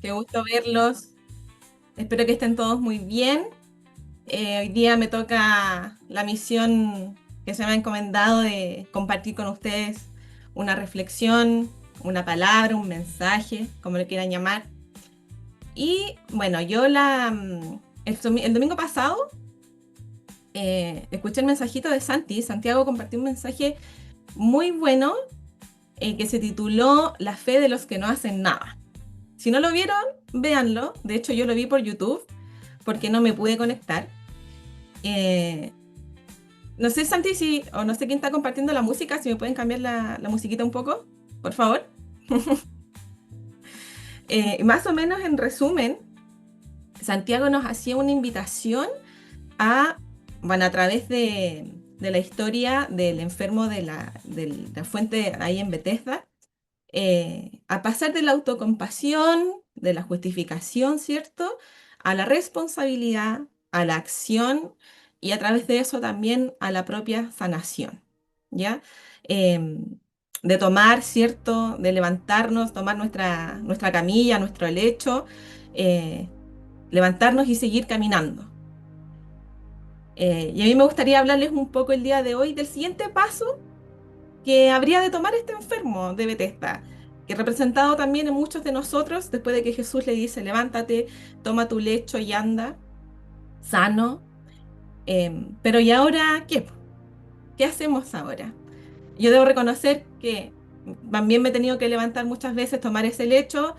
Qué gusto verlos. Espero que estén todos muy bien. Hoy día me toca la misión que se me ha encomendado de compartir con ustedes una reflexión, una palabra, un mensaje, como lo quieran llamar. Y bueno, el domingo pasado escuché el mensajito de Santi. Santiago compartió un mensaje muy bueno que se tituló La fe de los que no hacen nada. Si no lo vieron, véanlo. De hecho, yo lo vi por YouTube porque no me pude conectar. Eh, no sé, Santi, o no sé quién está compartiendo la música, si me pueden cambiar la musiquita un poco, por favor. Más o menos en resumen, Santiago nos hacía una invitación a, bueno, a través de la historia del enfermo de la fuente ahí en Bethesda, a pasar de la autocompasión, de la justificación, ¿cierto? A la responsabilidad, a la acción y a través de eso también a la propia sanación, ¿ya? De tomar, ¿cierto? De levantarnos, tomar nuestra camilla, nuestro lecho, eh, levantarnos y seguir caminando. Y a mí me gustaría hablarles un poco el día de hoy del siguiente paso que habría de tomar este enfermo de Bethesda, que representado también en muchos de nosotros, después de que Jesús le dice, levántate, toma tu lecho y anda, sano. Pero ¿y ahora qué? ¿Qué hacemos ahora? Yo debo reconocer que también me he tenido que levantar muchas veces, tomar ese lecho,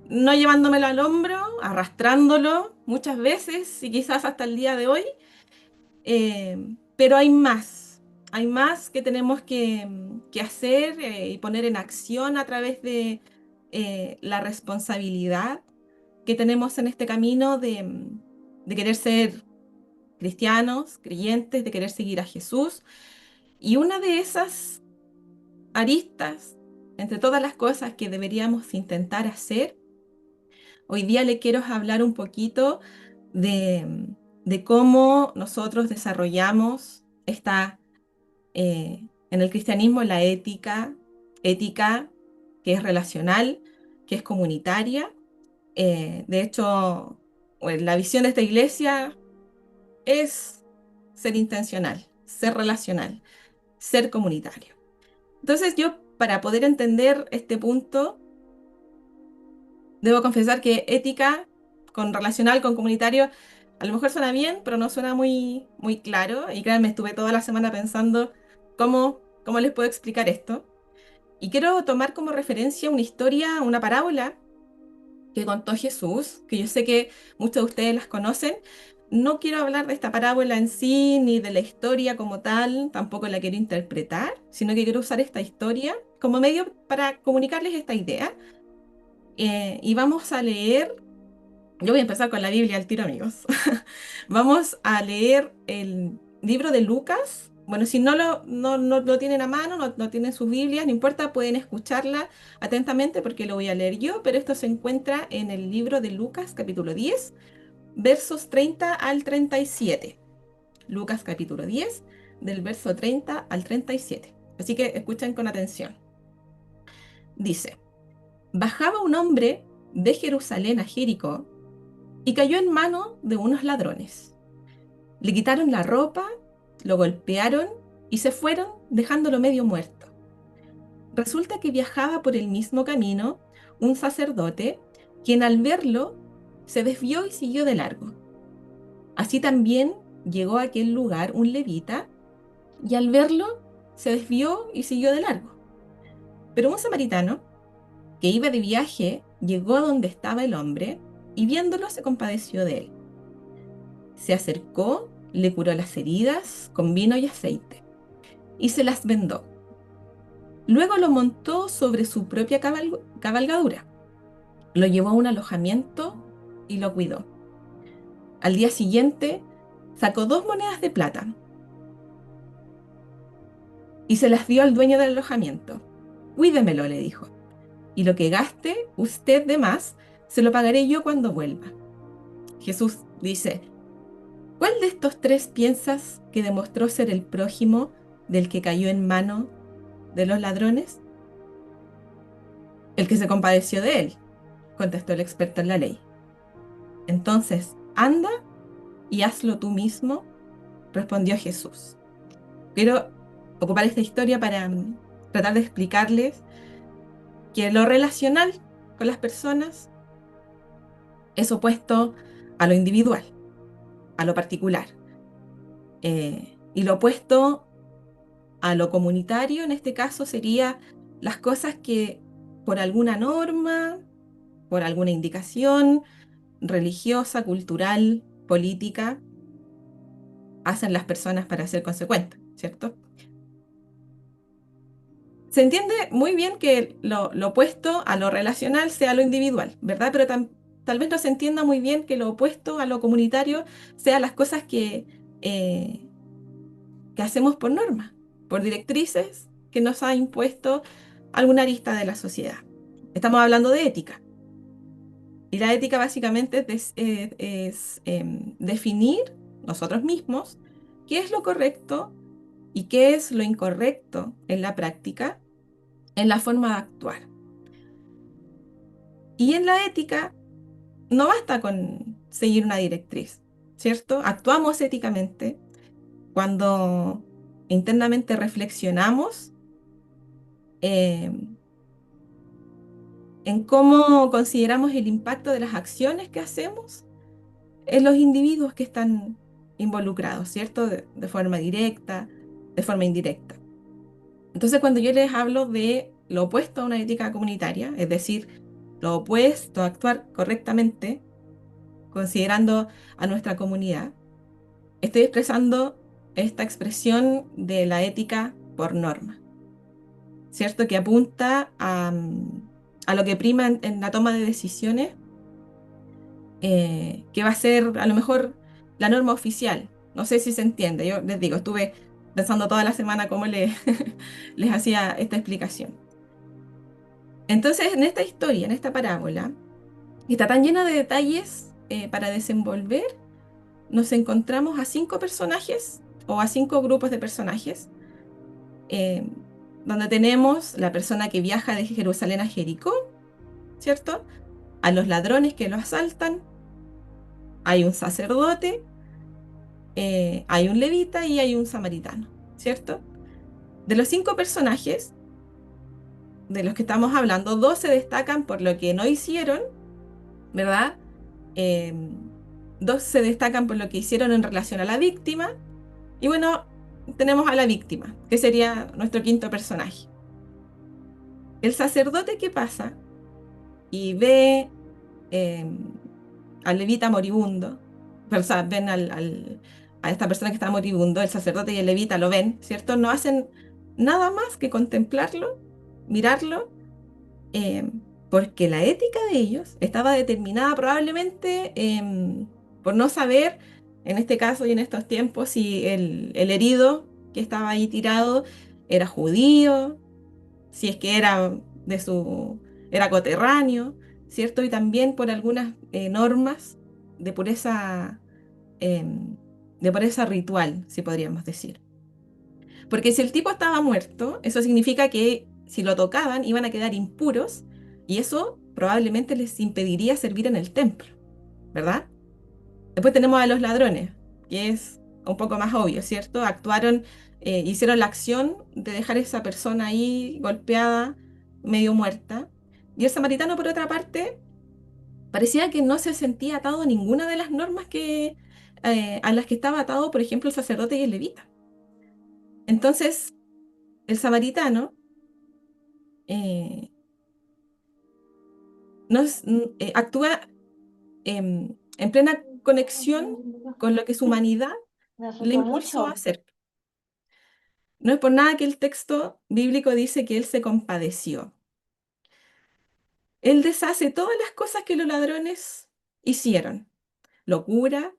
no llevándomelo al hombro, arrastrándolo muchas veces y quizás hasta el día de hoy. Pero hay más que tenemos que hacer y poner en acción a través de la responsabilidad que tenemos en este camino de querer ser cristianos, creyentes, de querer seguir a Jesús. Y una de esas aristas, entre todas las cosas que deberíamos intentar hacer, hoy día le quiero hablar un poquito de cómo nosotros desarrollamos en el cristianismo la ética que es relacional, que es comunitaria. De hecho, bueno, la visión de esta iglesia es ser intencional, ser relacional, ser comunitario. Entonces yo, para poder entender este punto, debo confesar que ética con relacional, con comunitario, a lo mejor suena bien, pero no suena muy claro. Y créanme, estuve toda la semana pensando cómo les puedo explicar esto. Y quiero tomar como referencia una historia, una parábola que contó Jesús, que yo sé que muchos de ustedes las conocen. No quiero hablar de esta parábola en sí, ni de la historia como tal, tampoco la quiero interpretar, sino que quiero usar esta historia como medio para comunicarles esta idea. Y vamos a leer, yo voy a empezar con la Biblia al tiro, amigos. Vamos a leer el libro de Lucas. Bueno, si no lo tienen a mano, no tienen sus Biblias, no importa, pueden escucharla atentamente porque lo voy a leer yo, pero esto se encuentra en el libro de Lucas, capítulo 10, versos 30 al 37. Lucas, capítulo 10, del verso 30 al 37. Así que escuchen con atención. Dice, bajaba un hombre de Jerusalén a Jericó y cayó en mano de unos ladrones. Le quitaron la ropa, lo golpearon y se fueron dejándolo medio muerto. Resulta que viajaba por el mismo camino un sacerdote, quien al verlo se desvió y siguió de largo. Así también llegó a aquel lugar un levita y al verlo se desvió y siguió de largo. Pero un samaritano que iba de viaje llegó a donde estaba el hombre y viéndolo se compadeció de él. Se acercó, le curó las heridas con vino y aceite y se las vendó. Luego lo montó sobre su propia cabalgadura, lo llevó a un alojamiento y lo cuidó. Al día siguiente sacó 2 monedas de plata y se las dio al dueño del alojamiento. Cuídemelo, le dijo, y lo que gaste usted de más se lo pagaré yo cuando vuelva. Jesús dice, ¿cuál de estos tres piensas que demostró ser el prójimo del que cayó en mano de los ladrones? El que se compadeció de él, contestó el experto en la ley. Entonces, anda y hazlo tú mismo, respondió Jesús. Quiero ocupar esta historia para tratar de explicarles que lo relacional con las personas es opuesto a lo individual, a lo particular, y lo opuesto a lo comunitario, en este caso, sería las cosas que por alguna norma, por alguna indicación religiosa, cultural, política, hacen las personas para ser consecuentes, ¿cierto? Se entiende muy bien que lo opuesto a lo relacional sea lo individual, ¿verdad? Pero tal vez no se entienda muy bien que lo opuesto a lo comunitario sea las cosas eh, que hacemos por norma, por directrices que nos ha impuesto alguna arista de la sociedad. Estamos hablando de ética. Y la ética básicamente es definir nosotros mismos qué es lo correcto y qué es lo incorrecto en la práctica, en la forma de actuar. Y en la ética no basta con seguir una directriz, ¿cierto? Actuamos éticamente cuando internamente reflexionamos eh, en cómo consideramos el impacto de las acciones que hacemos en los individuos que están involucrados, ¿cierto? De forma directa, de forma indirecta. Entonces, cuando yo les hablo de lo opuesto a una ética comunitaria, es decir, lo opuesto a actuar correctamente, considerando a nuestra comunidad, estoy expresando esta expresión de la ética por norma, ¿cierto? Que apunta a lo que prima en la toma de decisiones, que va a ser a lo mejor la norma oficial. No sé si se entiende. Yo les digo, estuve pensando toda la semana cómo les hacía esta explicación. Entonces, en esta historia, en esta parábola, que está tan llena de detalles para desenvolver, nos encontramos a 5 personajes o a 5 grupos de personajes, eh, donde tenemos la persona que viaja de Jerusalén a Jericó, ¿cierto? A los ladrones que lo asaltan, hay un sacerdote, hay un levita y hay un samaritano, ¿cierto? De los 5 personajes de los que estamos hablando, 2 se destacan por lo que no hicieron, ¿verdad? Eh, 2 se destacan por lo que hicieron en relación a la víctima. Y bueno, tenemos a la víctima, que sería nuestro quinto personaje. El sacerdote que pasa y ve eh, al levita moribundo, o sea, ven a esta persona que está moribundo, el sacerdote y el levita lo ven, ¿cierto? No hacen nada más que contemplarlo, mirarlo, eh, porque la ética de ellos estaba determinada probablemente por no saber, en este caso y en estos tiempos, si el herido que estaba ahí tirado era judío, si es que era coterráneo, ¿cierto? Y también por algunas normas de pureza, em, de pureza ritual, si podríamos decir. Porque si el tipo estaba muerto, eso significa que si lo tocaban iban a quedar impuros y eso probablemente les impediría servir en el templo, ¿verdad? Después tenemos a los ladrones, que es un poco más obvio, ¿cierto? Actuaron, hicieron la acción de dejar a esa persona ahí golpeada, medio muerta. Y el samaritano, por otra parte, parecía que no se sentía atado a ninguna de las normas a las que estaba atado, por ejemplo, el sacerdote y el levita. Entonces, el samaritano eh, actúa en plena conexión con lo que su humanidad Me le asustó impulsó a mucho. hacer. No es por nada que el texto bíblico dice que él se compadeció. Él deshace todas las cosas que los ladrones hicieron. Lo cura,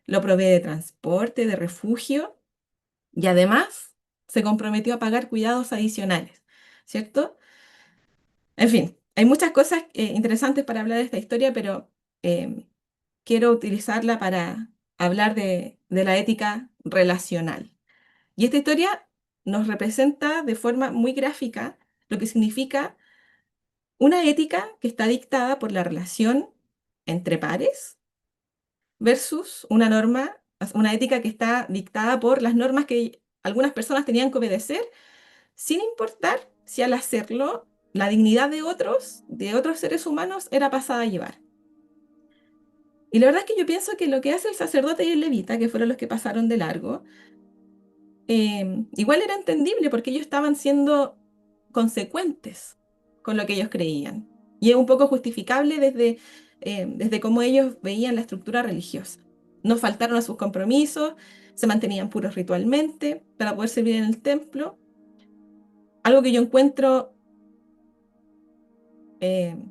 lo provee de transporte, de refugio y además se comprometió a pagar cuidados adicionales, ¿cierto? En fin, hay muchas cosas interesantes para hablar de esta historia, pero eh, quiero utilizarla para hablar de la ética relacional. Y esta historia nos representa de forma muy gráfica lo que significa Una ética que está dictada por la relación entre pares versus una ética que está dictada por las normas que algunas personas tenían que obedecer, sin importar si al hacerlo la dignidad de otros seres humanos, era pasada a llevar. Y la verdad es que yo pienso que lo que hace el sacerdote y el levita, que fueron los que pasaron de largo, igual era entendible porque ellos estaban siendo consecuentes con lo que ellos creían. Y es un poco justificable desde cómo ellos veían la estructura religiosa. No faltaron a sus compromisos, se mantenían puros ritualmente para poder servir en el templo. Algo que yo encuentro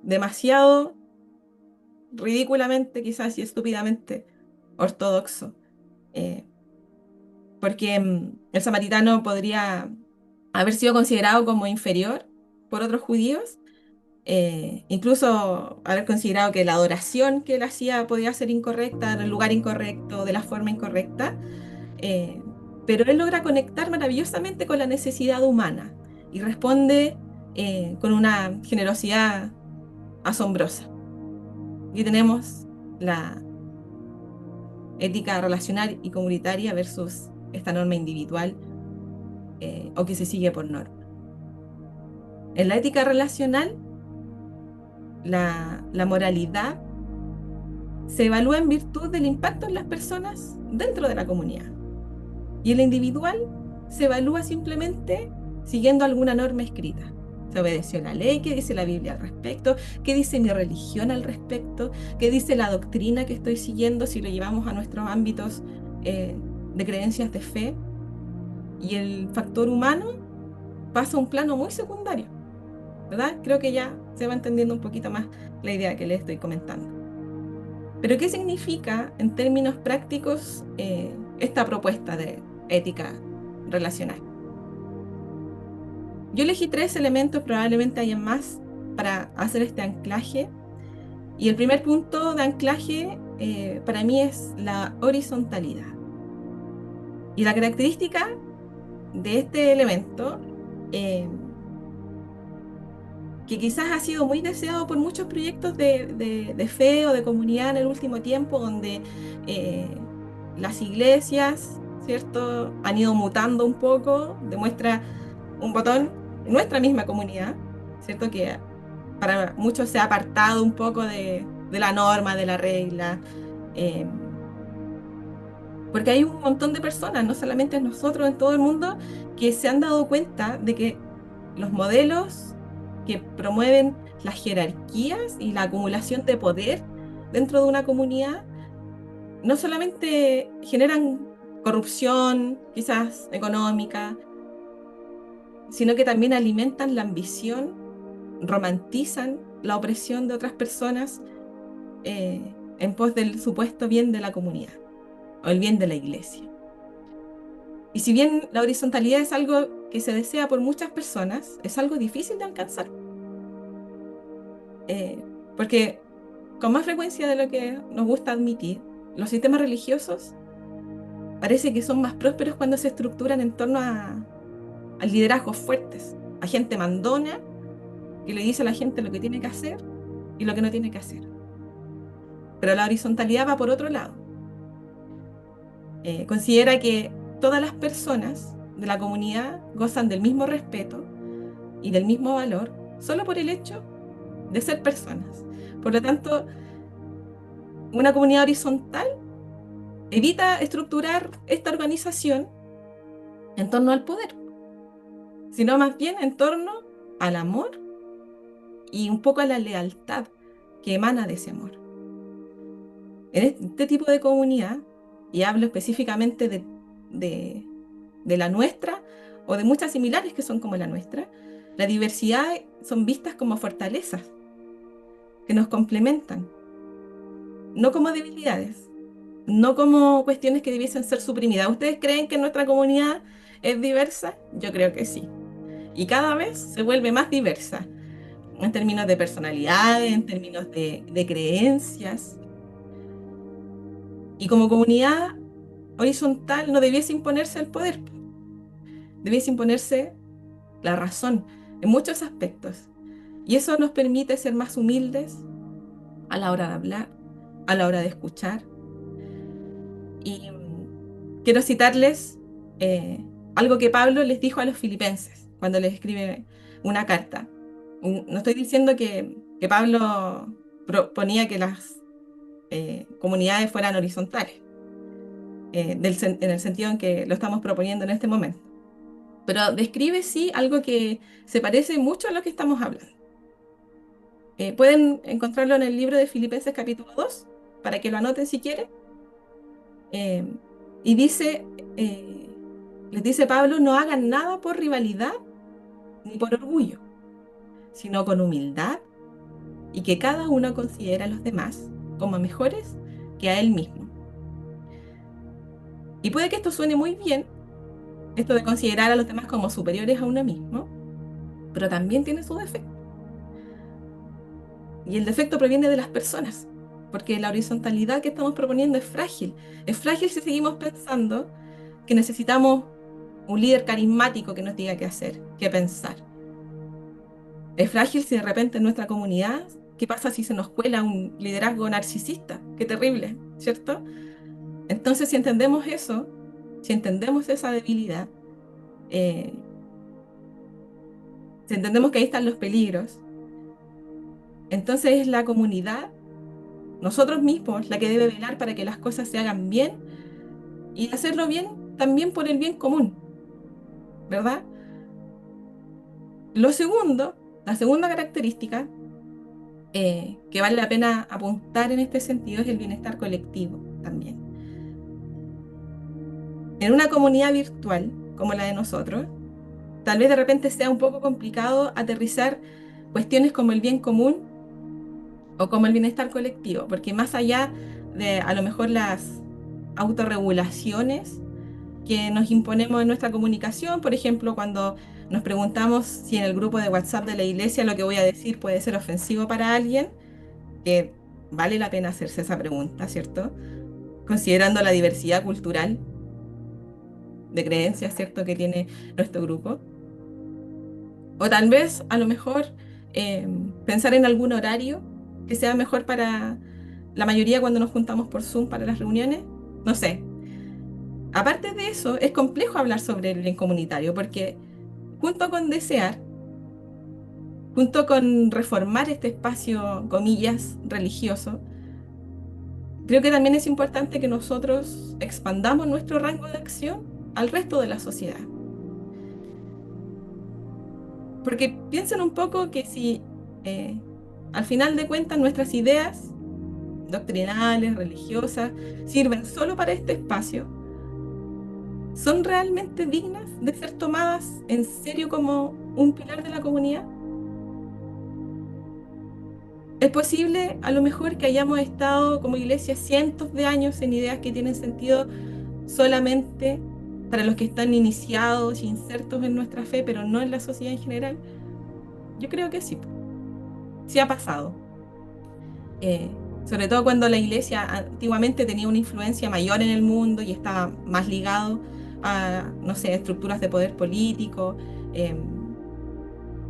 demasiado ridículamente, quizás y estúpidamente ortodoxo. eh, Porque el samaritano podría haber sido considerado como inferior por otros judíos, incluso haber considerado que la adoración que él hacía podía ser incorrecta, en el lugar incorrecto, de la forma incorrecta, eh, pero él logra conectar maravillosamente con la necesidad humana y responde con una generosidad asombrosa. Aquí tenemos la ética relacional y comunitaria versus esta norma individual o que se sigue por norma. En la ética relacional, la moralidad se evalúa en virtud del impacto en las personas dentro de la comunidad. Y en la individual se evalúa simplemente siguiendo alguna norma escrita. Se obedeció la ley, qué dice la Biblia al respecto, qué dice mi religión al respecto, qué dice la doctrina que estoy siguiendo si lo llevamos a nuestros ámbitos de creencias de fe. Y el factor humano pasa a un plano muy secundario, ¿verdad? Creo que ya se va entendiendo un poquito más la idea que les estoy comentando. Pero ¿qué significa en términos prácticos esta propuesta de ética relacional? Yo elegí 3 elementos, probablemente hayan más, para hacer este anclaje. Y el primer punto de anclaje para mí es la horizontalidad. Y la característica de este elemento, que quizás ha sido muy deseado por muchos proyectos de fe o de comunidad en el último tiempo, donde eh, las iglesias, ¿cierto?, han ido mutando un poco, demuestra un botón en nuestra misma comunidad, ¿cierto?, que para muchos se ha apartado un poco de la norma, de la regla, eh, porque hay un montón de personas, no solamente nosotros, en todo el mundo, que se han dado cuenta de que los modelos que promueven las jerarquías y la acumulación de poder dentro de una comunidad no solamente generan corrupción, quizás económica, sino que también alimentan la ambición, romantizan la opresión de otras personas en pos del supuesto bien de la comunidad o el bien de la iglesia. Y si bien la horizontalidad es algo que se desea por muchas personas, es algo difícil de alcanzar. Eh, Porque con más frecuencia de lo que nos gusta admitir, los sistemas religiosos parece que son más prósperos cuando se estructuran en torno a liderazgos fuertes, a gente mandona que le dice a la gente lo que tiene que hacer y lo que no tiene que hacer. Pero la horizontalidad va por otro lado. Considera que todas las personas de la comunidad gozan del mismo respeto y del mismo valor solo por el hecho de ser personas. Por lo tanto, una comunidad horizontal evita estructurar esta organización en torno al poder, sino más bien en torno al amor y un poco a la lealtad que emana de ese amor. En este tipo de comunidad, y hablo específicamente de la nuestra o de muchas similares que son como la nuestra, la diversidad son vistas como fortalezas que nos complementan, no como debilidades, no como cuestiones que debiesen ser suprimidas. ¿Ustedes creen que nuestra comunidad es diversa? Yo creo que sí. Y cada vez se vuelve más diversa en términos de personalidades, en términos de creencias. Y como comunidad horizontal no debiese imponerse el poder, debiese imponerse la razón en muchos aspectos. Y eso nos permite ser más humildes a la hora de hablar, a la hora de escuchar. Y quiero citarles algo que Pablo les dijo a los filipenses cuando les escribe una carta. No estoy diciendo que Pablo proponía que las comunidades fueran horizontales, en el sentido en que lo estamos proponiendo en este momento. Pero describe sí algo que se parece mucho a lo que estamos hablando. Pueden encontrarlo en el libro de Filipenses capítulo 2 para que lo anoten si quieren. Eh, y dice, les dice Pablo, no hagan nada por rivalidad ni por orgullo, sino con humildad y que cada uno considere a los demás como mejores que a él mismo. Y puede que esto suene muy bien, esto de considerar a los demás como superiores a uno mismo, pero también tiene su defecto. Y el defecto proviene de las personas, porque la horizontalidad que estamos proponiendo es frágil. Es frágil si seguimos pensando que necesitamos un líder carismático que nos diga qué hacer, qué pensar. Es frágil si de repente en nuestra comunidad, ¿qué pasa si se nos cuela un liderazgo narcisista? Qué terrible, ¿cierto? Entonces, si entendemos eso, si entendemos esa debilidad, eh, si entendemos que ahí están los peligros, entonces es la comunidad, nosotros mismos, la que debe velar para que las cosas se hagan bien y hacerlo bien también por el bien común, ¿verdad? Lo segundo, la segunda característica que vale la pena apuntar en este sentido es el bienestar colectivo también. En una comunidad virtual como la de nosotros, tal vez de repente sea un poco complicado aterrizar cuestiones como el bien común o como el bienestar colectivo, porque más allá de a lo mejor las autorregulaciones que nos imponemos en nuestra comunicación, por ejemplo, cuando nos preguntamos si en el grupo de WhatsApp de la iglesia lo que voy a decir puede ser ofensivo para alguien, que vale la pena hacerse esa pregunta, ¿cierto? Considerando la diversidad cultural de creencias, ¿cierto?, que tiene nuestro grupo. O tal vez, a lo mejor, pensar en algún horario que sea mejor para la mayoría cuando nos juntamos por Zoom para las reuniones. No sé. Aparte de eso, es complejo hablar sobre el bien comunitario porque junto con desear, junto con reformar este espacio, comillas, religioso, creo que también es importante que nosotros expandamos nuestro rango de acción al resto de la sociedad. Porque piensen un poco que si al final de cuentas nuestras ideas doctrinales, religiosas, sirven solo para este espacio, ¿son realmente dignas de ser tomadas en serio como un pilar de la comunidad? Es posible, a lo mejor, que hayamos estado como iglesia cientos de años en ideas que tienen sentido solamente para los que están iniciados, insertos en nuestra fe, pero no en la sociedad en general. Yo creo que sí, sí ha pasado. Sobre todo cuando la iglesia antiguamente tenía una influencia mayor en el mundo y estaba más ligado a, no sé, estructuras de poder político. eh,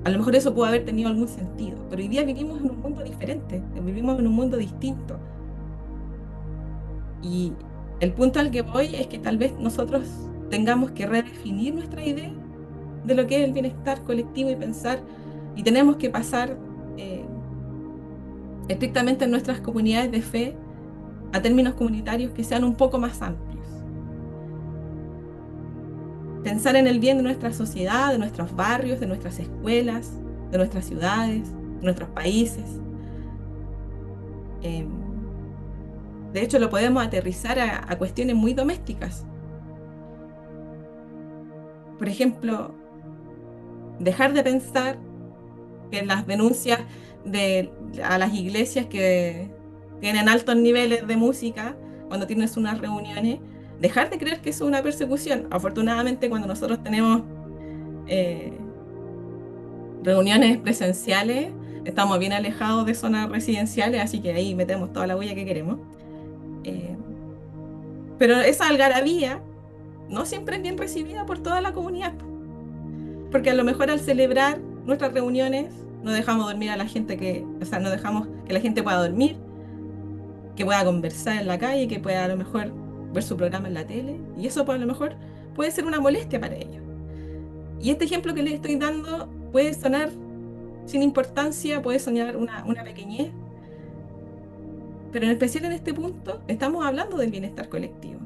a lo mejor eso pudo haber tenido algún sentido, pero hoy día vivimos en un mundo diferente, vivimos en un mundo distinto. Y el punto al que voy es que tal vez nosotros tengamos que redefinir nuestra idea de lo que es el bienestar colectivo y pensar, y tenemos que pasar estrictamente en nuestras comunidades de fe a términos comunitarios que sean un poco más amplios. Pensar en el bien de nuestra sociedad, de nuestros barrios, de nuestras escuelas, de nuestras ciudades, de nuestros países. Eh, de hecho, lo podemos aterrizar a cuestiones muy domésticas. Por ejemplo, dejar de pensar que las denuncias a las iglesias que tienen altos niveles de música cuando tienes unas reuniones, dejar de creer que eso es una persecución. Afortunadamente, cuando nosotros tenemos eh, reuniones presenciales, estamos bien alejados de zonas residenciales, así que ahí metemos toda la huella que queremos. Eh, pero esa algarabía no siempre es bien recibida por toda la comunidad, porque a lo mejor al celebrar nuestras reuniones no dejamos dormir a la gente o sea, no dejamos que la gente pueda dormir, que pueda conversar en la calle, que pueda a lo mejor ver su programa en la tele, y eso pues, a lo mejor puede ser una molestia para ellos. Y este ejemplo que les estoy dando puede sonar sin importancia, puede sonar una pequeñez, pero en especial en este punto estamos hablando del bienestar colectivo.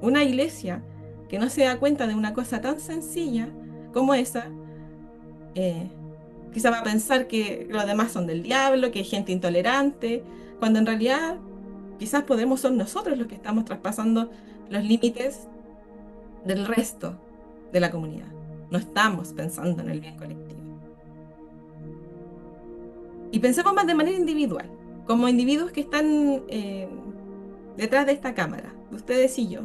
Una iglesia que no se da cuenta de una cosa tan sencilla como esa, eh, quizá va a pensar que los demás son del diablo, que hay gente intolerante, cuando en realidad quizás podemos ser nosotros los que estamos traspasando los límites del resto de la comunidad. No estamos pensando en el bien colectivo. Y pensemos más de manera individual, como individuos que están detrás de esta cámara, ustedes y yo.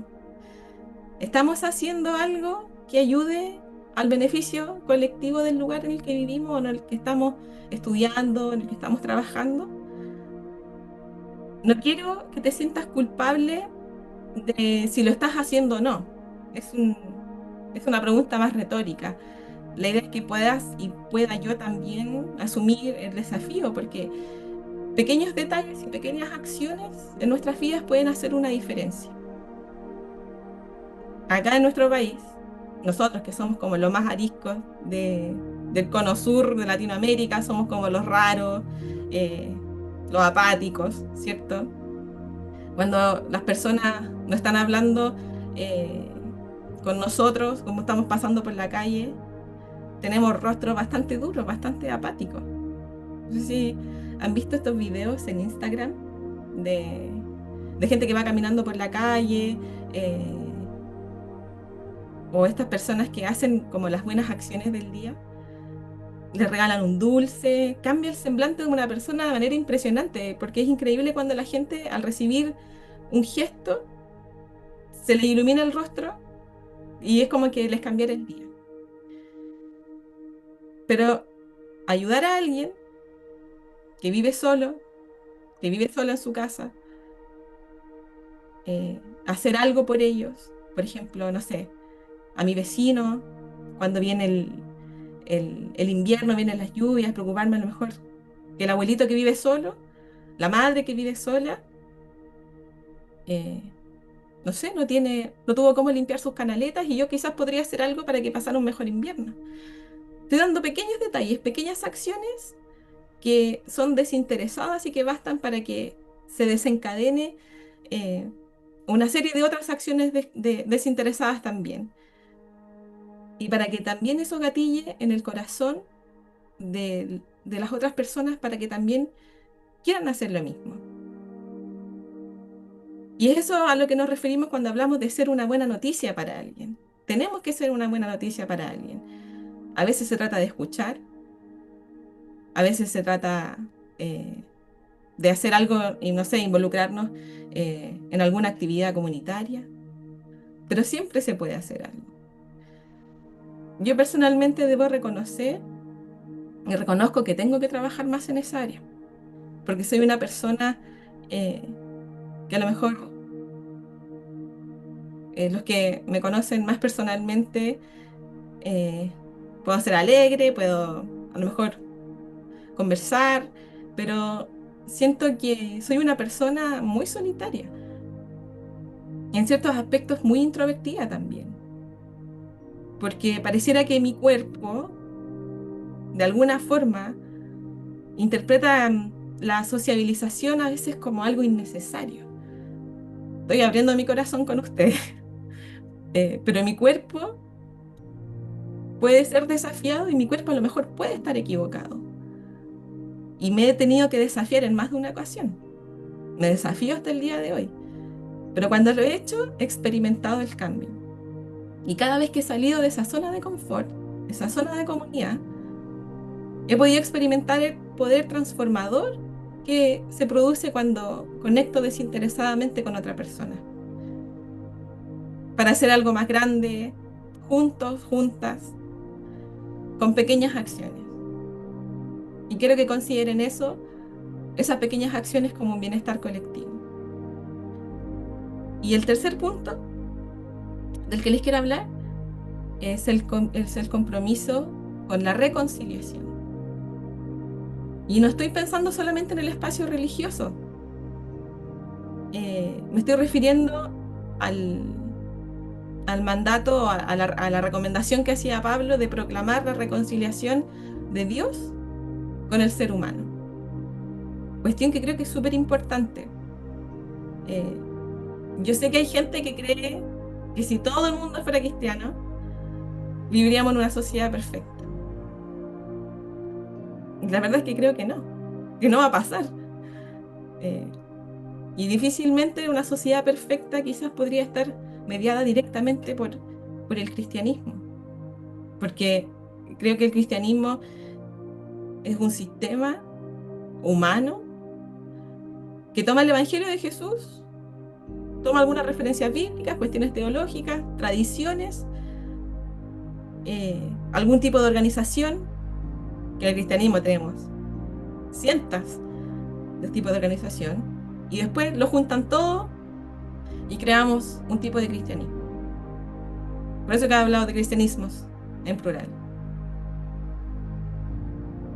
¿Estamos haciendo algo que ayude al beneficio colectivo del lugar en el que vivimos, en el que estamos estudiando, en el que estamos trabajando? No quiero que te sientas culpable de si lo estás haciendo o no. Es un, es una pregunta más retórica. La idea es que puedas y pueda yo también asumir el desafío, porque pequeños detalles y pequeñas acciones en nuestras vidas pueden hacer una diferencia. Acá en nuestro país, nosotros que somos como los más ariscos del cono sur de Latinoamérica, somos como los raros, eh, los apáticos, ¿cierto? Cuando las personas no están hablando eh, con nosotros, como estamos pasando por la calle, tenemos rostros bastante duros, bastante apáticos. No sé si han visto estos videos en Instagram de, de gente que va caminando por la calle, eh, o estas personas que hacen como las buenas acciones del día, le regalan un dulce, cambia el semblante de una persona de manera impresionante, porque es increíble cuando la gente al recibir un gesto se le ilumina el rostro y es como que les cambiara el día. Pero ayudar a alguien que vive solo, que vive solo en su casa, hacer algo por ellos, por ejemplo, no sé, a mi vecino, cuando viene el invierno, vienen las lluvias, preocuparme a lo mejor que el abuelito que vive solo, la madre que vive sola, eh, no sé, no tuvo cómo limpiar sus canaletas y yo quizás podría hacer algo para que pasara un mejor invierno. Estoy dando pequeños detalles, pequeñas acciones que son desinteresadas y que bastan para que se desencadene eh, una serie de otras acciones desinteresadas también. Y para que también eso gatille en el corazón de las otras personas para que también quieran hacer lo mismo. Y es eso a lo que nos referimos cuando hablamos de ser una buena noticia para alguien. Tenemos que ser una buena noticia para alguien. A veces se trata de escuchar, a veces se trata de hacer algo y no sé, involucrarnos en alguna actividad comunitaria, pero siempre se puede hacer algo. Yo personalmente debo reconocer y reconozco que tengo que trabajar más en esa área, porque soy una persona eh, que a lo mejor los que me conocen más personalmente, eh, puedo ser alegre, puedo a lo mejor conversar, pero siento que soy una persona muy solitaria, y en ciertos aspectos muy introvertida también, porque pareciera que mi cuerpo, de alguna forma, interpreta la sociabilización a veces como algo innecesario. Estoy abriendo mi corazón con ustedes, pero mi cuerpo puede ser desafiado y mi cuerpo a lo mejor puede estar equivocado. Y me he tenido que desafiar en más de una ocasión. Me desafío hasta el día de hoy. Pero cuando lo he hecho, he experimentado el cambio. Y cada vez que he salido de esa zona de confort, esa zona de comunidad, he podido experimentar el poder transformador que se produce cuando conecto desinteresadamente con otra persona. Para hacer algo más grande, juntos, juntas, con pequeñas acciones. Y quiero que consideren eso, esas pequeñas acciones como un bienestar colectivo. Y el tercer punto del que les quiero hablar es el compromiso con la reconciliación. Y no estoy pensando solamente en el espacio religioso. Me estoy refiriendo al, al mandato, a la recomendación que hacía Pablo de proclamar la reconciliación de Dios con el ser humano. Cuestión que creo que es súper importante. Eh, yo sé que hay gente que cree que si todo el mundo fuera cristiano, viviríamos en una sociedad perfecta. Y la verdad es que no va a pasar. Eh, y difícilmente una sociedad perfecta quizás podría estar mediada directamente por el cristianismo, porque creo que el cristianismo es un sistema humano que toma el Evangelio de Jesús, toma algunas referencias bíblicas, cuestiones teológicas, tradiciones, algún tipo de organización, que en el cristianismo tenemos cientos de tipos de organización, y después lo juntan todo y creamos un tipo de cristianismo. Por eso que he hablado de cristianismos en plural.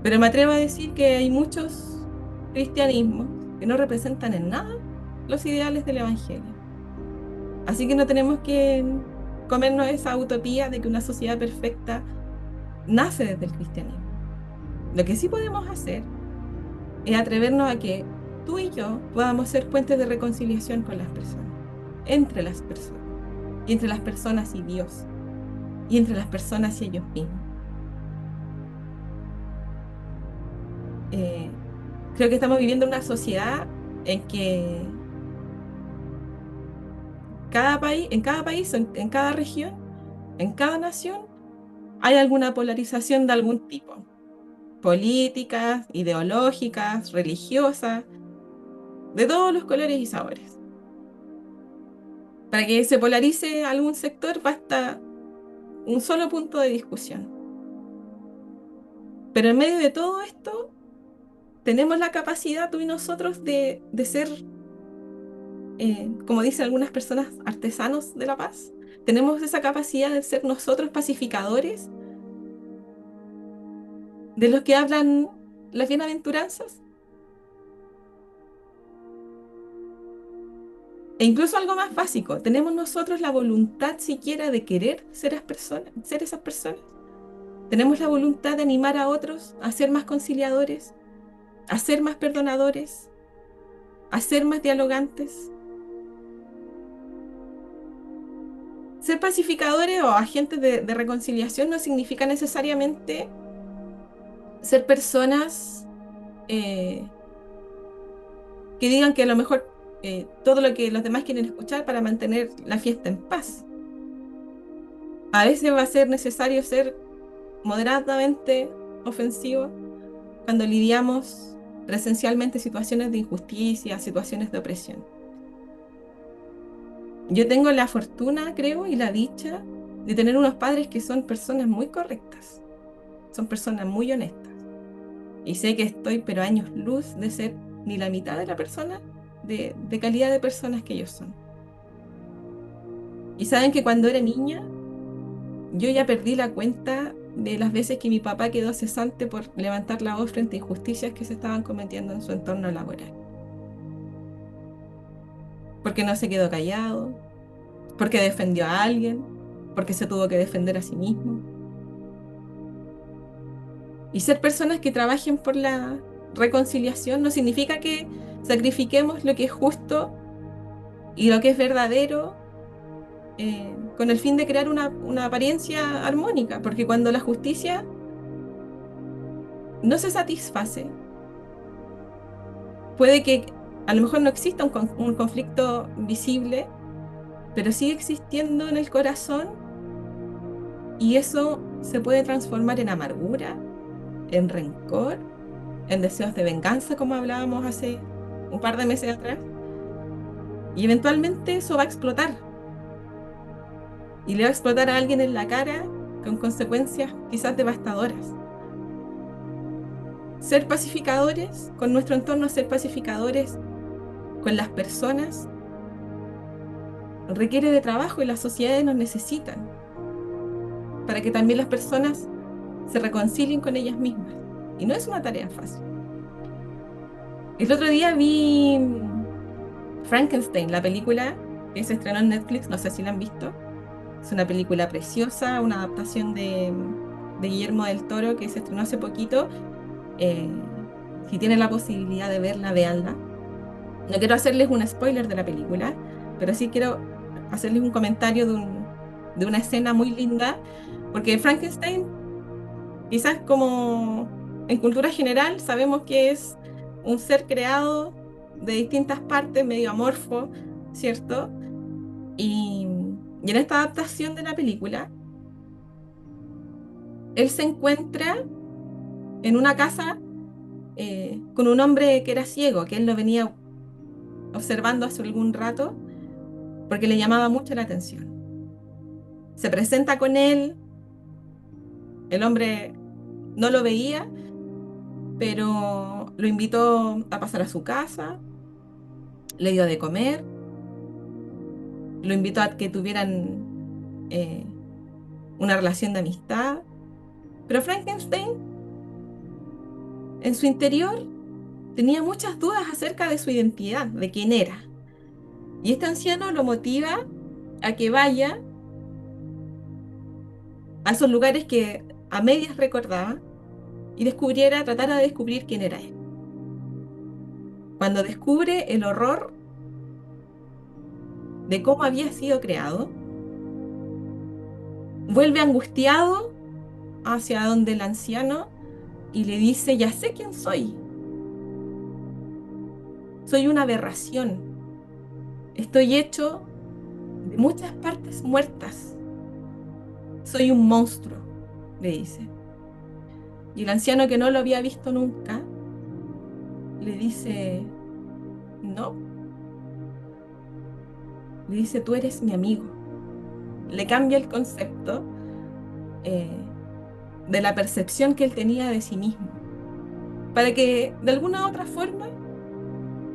Pero me atrevo a decir que hay muchos cristianismos que no representan en nada los ideales del Evangelio. Así que no tenemos que comernos esa utopía de que una sociedad perfecta nace desde el cristianismo. Lo que sí podemos hacer es atrevernos a que tú y yo podamos ser puentes de reconciliación con las personas, entre las personas, y entre las personas y Dios, y entre las personas y ellos mismos. Eh, Creo que estamos viviendo una sociedad en que cada país, en cada país, en cada región, en cada nación, hay alguna polarización de algún tipo, políticas, ideológicas, religiosas, de todos los colores y sabores. Para que se polarice algún sector basta un solo punto de discusión. Pero en medio de todo esto, tenemos la capacidad, tú y nosotros, de ser, como dicen algunas personas, artesanos de la paz. Tenemos esa capacidad de ser nosotros pacificadores de los que hablan las bienaventuranzas. E incluso algo más básico, ¿tenemos nosotros la voluntad siquiera de querer ser esas personas? ¿Tenemos la voluntad de animar a otros a ser más conciliadores, a ser más perdonadores, a ser más dialogantes? Ser pacificadores o agentes de reconciliación no significa necesariamente ser personas eh, que digan que a lo mejor todo lo que los demás quieren escuchar para mantener la fiesta en paz. A veces va a ser necesario ser moderadamente ofensivo cuando lidiamos presencialmente situaciones de injusticia, situaciones de opresión. Yo tengo la fortuna, creo, y la dicha de tener unos padres que son personas muy correctas, son personas muy honestas. Y sé que estoy, pero años luz de ser ni la mitad de la persona, de calidad de personas que ellos son. Y saben que cuando era niña, yo ya perdí la cuenta de las veces que mi papá quedó cesante por levantar la voz frente a injusticias que se estaban cometiendo en su entorno laboral. Porque no se quedó callado, porque defendió a alguien, porque se tuvo que defender a sí mismo. Y ser personas que trabajen por la reconciliación no significa que sacrifiquemos lo que es justo y lo que es verdadero con el fin de crear una apariencia armónica, porque cuando la justicia no se satisface, puede que a lo mejor no exista un conflicto visible, pero sigue existiendo en el corazón y eso se puede transformar en amargura, en rencor, en deseos de venganza, como hablábamos hace un par de meses atrás, y eventualmente eso va a explotar y le va a explotar a alguien en la cara con consecuencias quizás devastadoras. Ser pacificadores con nuestro entorno, ser pacificadores con las personas, requiere de trabajo y las sociedades nos necesitan para que también las personas se reconcilien con ellas mismas. Y no es una tarea fácil. El otro día vi Frankenstein, la película que se estrenó en Netflix, no sé si la han visto. Es una película preciosa, una adaptación de Guillermo del Toro que se estrenó hace poquito. Si tienen la posibilidad de verla, véanla. No quiero hacerles un spoiler de la película, pero sí quiero hacerles un comentario de una escena muy linda, porque Frankenstein, quizás como en cultura general, sabemos que es un ser creado de distintas partes, medio amorfo, ¿cierto? Y en esta adaptación de la película, él se encuentra en una casa con un hombre que era ciego, que él lo venía observando hace algún rato porque le llamaba mucho la atención. Se presenta con él, el hombre no lo veía, pero lo invitó a pasar a su casa, le dio de comer, lo invitó a que tuvieran eh, una relación de amistad. Pero Frankenstein, en su interior, tenía muchas dudas acerca de su identidad, de quién era. Y este anciano lo motiva a que vaya a esos lugares que a medias recordaba y tratara de descubrir quién era él. Cuando descubre el horror de cómo había sido creado, vuelve angustiado hacia donde el anciano y le dice, ya sé quién soy una aberración, estoy hecho de muchas partes muertas, soy un monstruo, le dice. Y el anciano que no lo había visto nunca, le dice, no, le dice, tú eres mi amigo. Le cambia el concepto eh, de la percepción que él tenía de sí mismo, para que de alguna u otra forma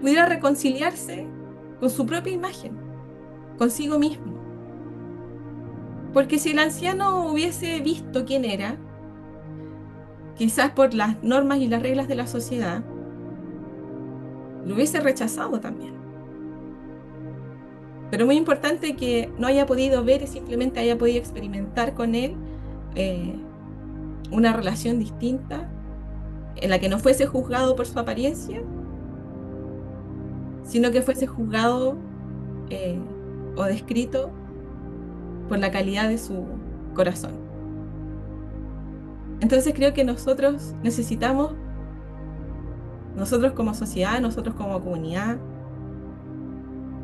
pudiera reconciliarse con su propia imagen, consigo mismo. Porque si el anciano hubiese visto quién era, quizás por las normas y las reglas de la sociedad, lo hubiese rechazado también. Pero muy importante que no haya podido ver y simplemente haya podido experimentar con él eh, una relación distinta en la que no fuese juzgado por su apariencia, sino que fuese juzgado eh, o descrito por la calidad de su corazón. Entonces creo que nosotros como sociedad, nosotros como comunidad,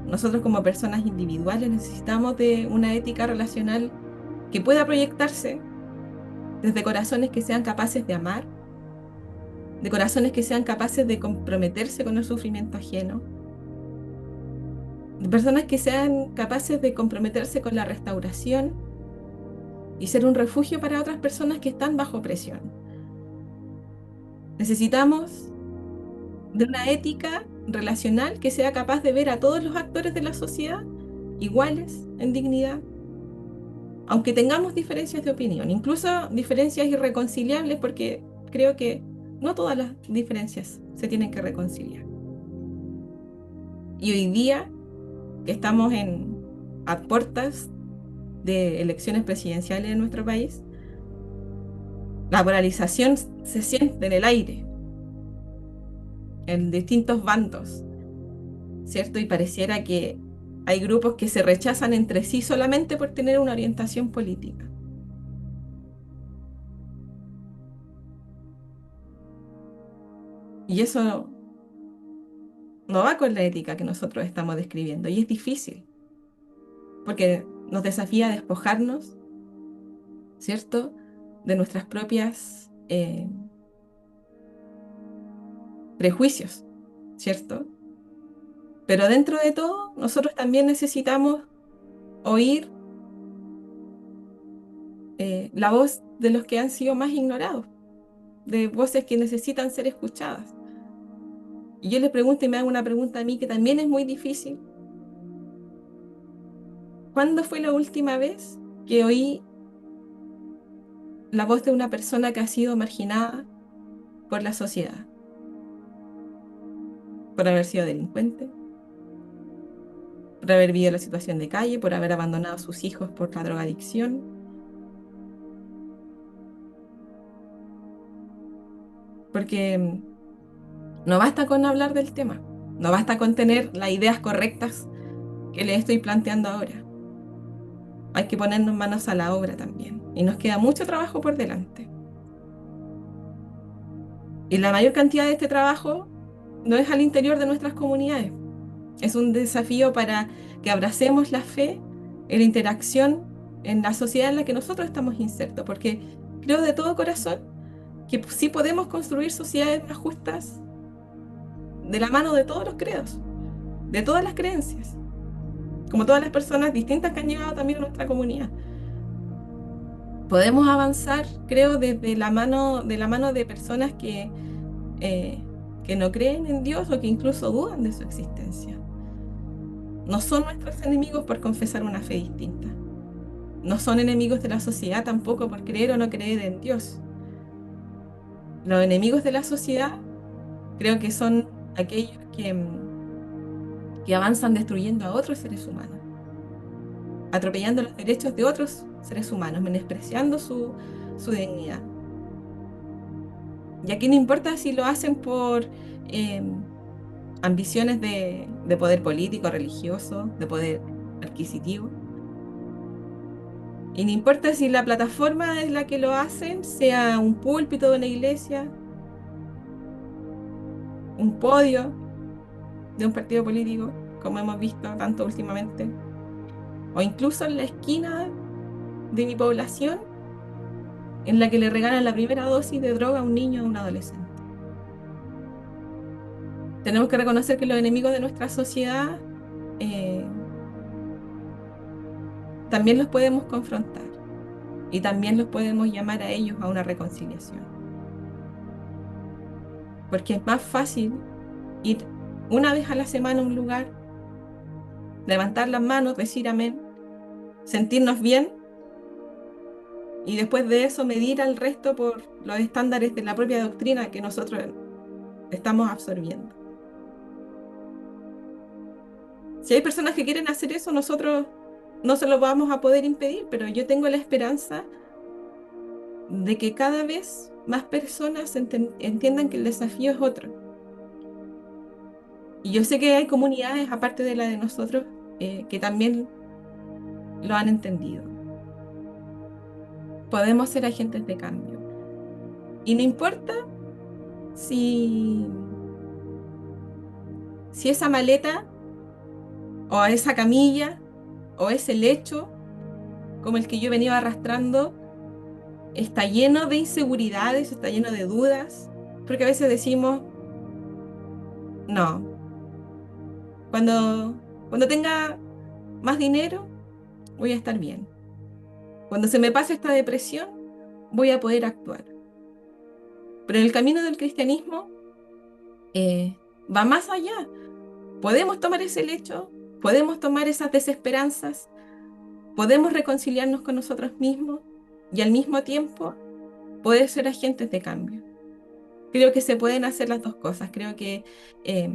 nosotros como personas individuales, necesitamos de una ética relacional que pueda proyectarse desde corazones que sean capaces de amar, de corazones que sean capaces de comprometerse con el sufrimiento ajeno, de personas que sean capaces de comprometerse con la restauración y ser un refugio para otras personas que están bajo presión. Necesitamos de una ética relacional que sea capaz de ver a todos los actores de la sociedad iguales en dignidad, aunque tengamos diferencias de opinión, incluso diferencias irreconciliables, porque creo que no todas las diferencias se tienen que reconciliar. Y hoy día, que estamos a puertas de elecciones presidenciales en nuestro país, la polarización se siente en el aire, en distintos bandos, ¿cierto? Y pareciera que hay grupos que se rechazan entre sí solamente por tener una orientación política. Y eso no va con la ética que nosotros estamos describiendo. Y es difícil, porque nos desafía a despojarnos, ¿cierto? De nuestras propias prejuicios, ¿cierto? Pero dentro de todo, nosotros también necesitamos oír la voz de los que han sido más ignorados, de voces que necesitan ser escuchadas. Y yo les pregunto y me hago una pregunta a mí que también es muy difícil. ¿Cuándo fue la última vez que oí la voz de una persona que ha sido marginada por la sociedad? por haber sido delincuente, por haber vivido la situación de calle, por haber abandonado a sus hijos por la drogadicción. Porque no basta con hablar del tema, no basta con tener las ideas correctas que les estoy planteando ahora. Hay que ponernos manos a la obra también. Y nos queda mucho trabajo por delante. Y la mayor cantidad de este trabajo no es al interior de nuestras comunidades. Es un desafío para que abracemos la fe en la interacción en la sociedad en la que nosotros estamos insertos, porque creo de todo corazón que sí podemos construir sociedades más justas de la mano de todos los credos, de todas las creencias, como todas las personas distintas que han llegado también a nuestra comunidad. Podemos avanzar, creo, desde de la mano de personas eh, que no creen en Dios o que incluso dudan de su existencia. No son nuestros enemigos por confesar una fe distinta. No son enemigos de la sociedad tampoco por creer o no creer en Dios. Los enemigos de la sociedad creo que son aquellos que avanzan destruyendo a otros seres humanos, atropellando los derechos de otros seres humanos, menospreciando su dignidad. Y aquí no importa si lo hacen por eh, ambiciones de poder político, religioso, de poder adquisitivo. Y no importa si la plataforma en la que lo hacen sea un púlpito de una iglesia, un podio de un partido político, como hemos visto tanto últimamente, o incluso en la esquina de mi población, en la que le regalan la primera dosis de droga a un niño o a un adolescente. Tenemos que reconocer que los enemigos de nuestra sociedad eh, también los podemos confrontar y también los podemos llamar a ellos a una reconciliación. Porque es más fácil ir una vez a la semana a un lugar, levantar las manos, decir amén, sentirnos bien y después de eso medir al resto por los estándares de la propia doctrina que nosotros estamos absorbiendo. Si hay personas que quieren hacer eso, nosotros no se lo vamos a poder impedir, pero yo tengo la esperanza de que cada vez más personas entiendan que el desafío es otro. Y yo sé que hay comunidades, aparte de la de nosotros, que también lo han entendido. Podemos ser agentes de cambio. Y no importa si, si esa maleta o esa camilla o ese lecho, como el que yo venía arrastrando, está lleno de inseguridades, está lleno de dudas, porque a veces decimos, no, cuando tenga más dinero, voy a estar bien. Cuando se me pase esta depresión, voy a poder actuar. Pero el camino del cristianismo va más allá. Podemos tomar ese lecho, podemos tomar esas desesperanzas, podemos reconciliarnos con nosotros mismos y al mismo tiempo poder ser agentes de cambio. Creo que se pueden hacer las dos cosas. Creo que, eh,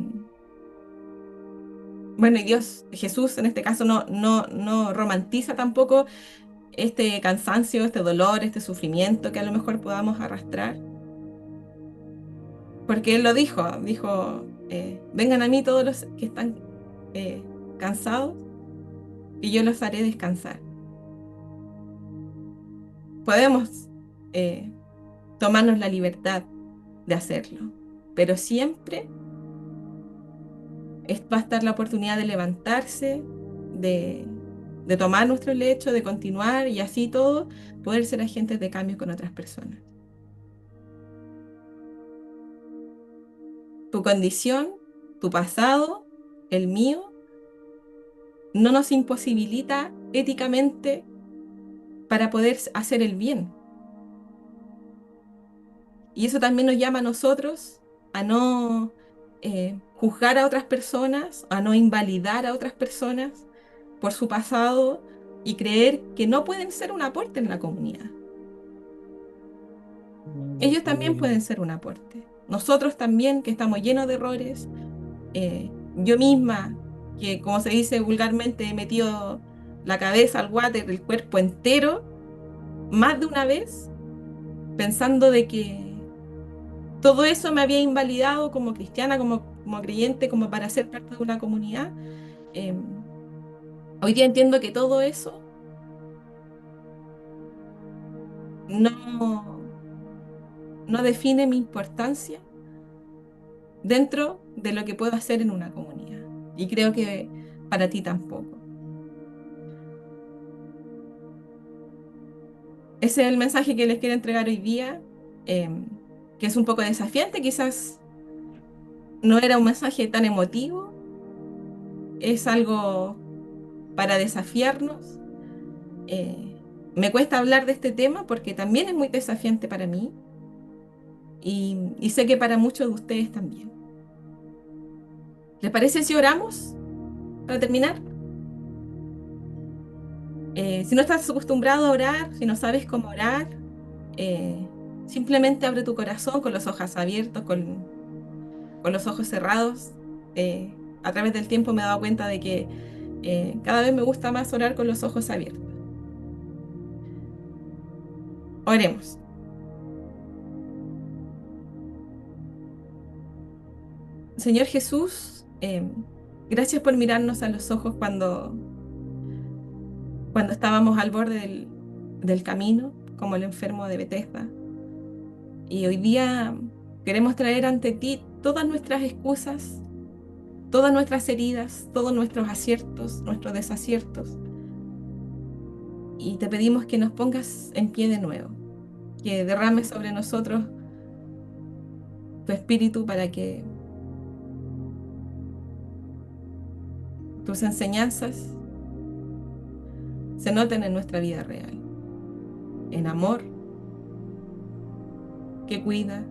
bueno, y Dios, Jesús en este caso no romantiza tampoco este cansancio, este dolor, este sufrimiento que a lo mejor podamos arrastrar. Porque Él lo dijo, vengan a mí todos los que están cansados y yo los haré descansar. Podemos eh, tomarnos la libertad de hacerlo, pero siempre va a estar la oportunidad de levantarse, de, de tomar nuestro lecho, de continuar y así todo, poder ser agentes de cambio con otras personas. Tu condición, tu pasado, el mío, no nos imposibilita éticamente para poder hacer el bien. Y eso también nos llama a nosotros a no juzgar a otras personas, a no invalidar a otras personas por su pasado y creer que no pueden ser un aporte en la comunidad. Ellos también pueden ser un aporte. Nosotros también, que estamos llenos de errores, yo misma, que como se dice vulgarmente, he metido la cabeza al water, el cuerpo entero, más de una vez, pensando de que todo eso me había invalidado como cristiana, como creyente, como para ser parte de una comunidad. Eh, Hoy día entiendo que todo eso no, no define mi importancia dentro de lo que puedo hacer en una comunidad. Y creo que para ti tampoco. Ese es el mensaje que les quiero entregar hoy día, eh, que es un poco desafiante, quizás no era un mensaje tan emotivo, es algo para desafiarnos. Me cuesta hablar de este tema porque también es muy desafiante para mí y sé que para muchos de ustedes también. ¿Les parece si oramos para terminar? Si no estás acostumbrado a orar, si no sabes cómo orar, eh, simplemente abre tu corazón con los ojos abiertos, con los ojos cerrados. A través del tiempo me he dado cuenta de que cada vez me gusta más orar con los ojos abiertos. Oremos. Señor Jesús, gracias por mirarnos a los ojos cuando estábamos al borde del camino, como el enfermo de Bethesda. Y hoy día queremos traer ante ti todas nuestras excusas, todas nuestras heridas, todos nuestros aciertos, nuestros desaciertos. Y te pedimos que nos pongas en pie de nuevo, que derrames sobre nosotros tu espíritu para que tus enseñanzas se noten en nuestra vida real, en amor que cuida,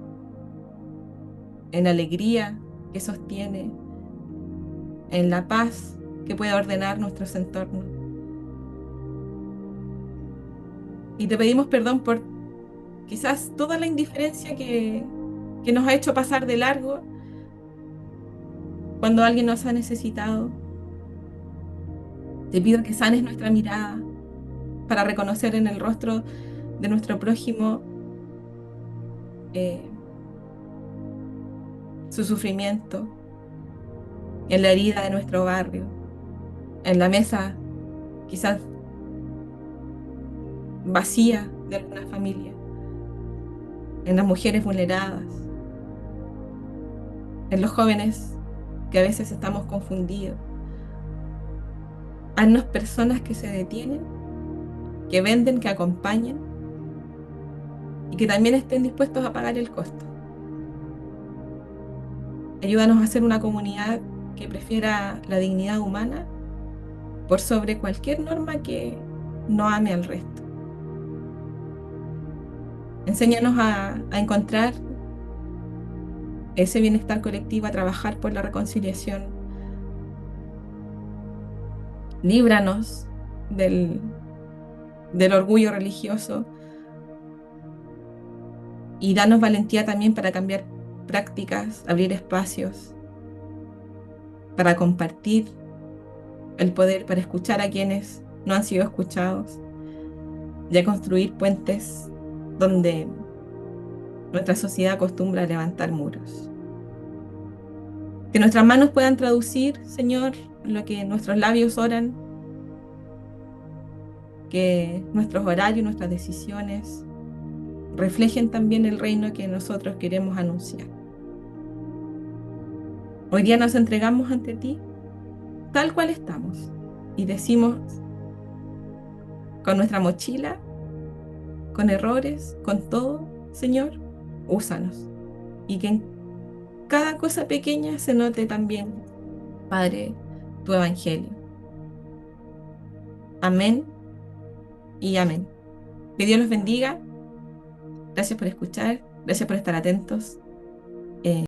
en alegría que sostiene, en la paz que puede ordenar nuestros entornos. Y te pedimos perdón por quizás toda la indiferencia que nos ha hecho pasar de largo cuando alguien nos ha necesitado. Te pido que sanes nuestra mirada para reconocer en el rostro de nuestro prójimo eh, su sufrimiento, en la herida de nuestro barrio, en la mesa quizás vacía de alguna familia, en las mujeres vulneradas, en los jóvenes que a veces estamos confundidos. Haznos personas que se detienen, que venden, que acompañen y que también estén dispuestos a pagar el costo. Ayúdanos a ser una comunidad que prefiera la dignidad humana por sobre cualquier norma que no ame al resto. Enséñanos a encontrar ese bienestar colectivo, a trabajar por la reconciliación. Líbranos del orgullo religioso y danos valentía también para cambiar prácticas, abrir espacios, para compartir el poder, para escuchar a quienes no han sido escuchados y a construir puentes donde nuestra sociedad acostumbra a levantar muros. Que nuestras manos puedan traducir, Señor, lo que nuestros labios oran, que nuestros horarios, nuestras decisiones reflejen también el reino que nosotros queremos anunciar. Hoy día nos entregamos ante ti tal cual estamos y decimos con nuestra mochila, con errores, con todo, Señor, úsanos. Y que en cada cosa pequeña se note también, Padre, tu evangelio. Amén y amén. Que Dios los bendiga. Gracias por escuchar, gracias por estar atentos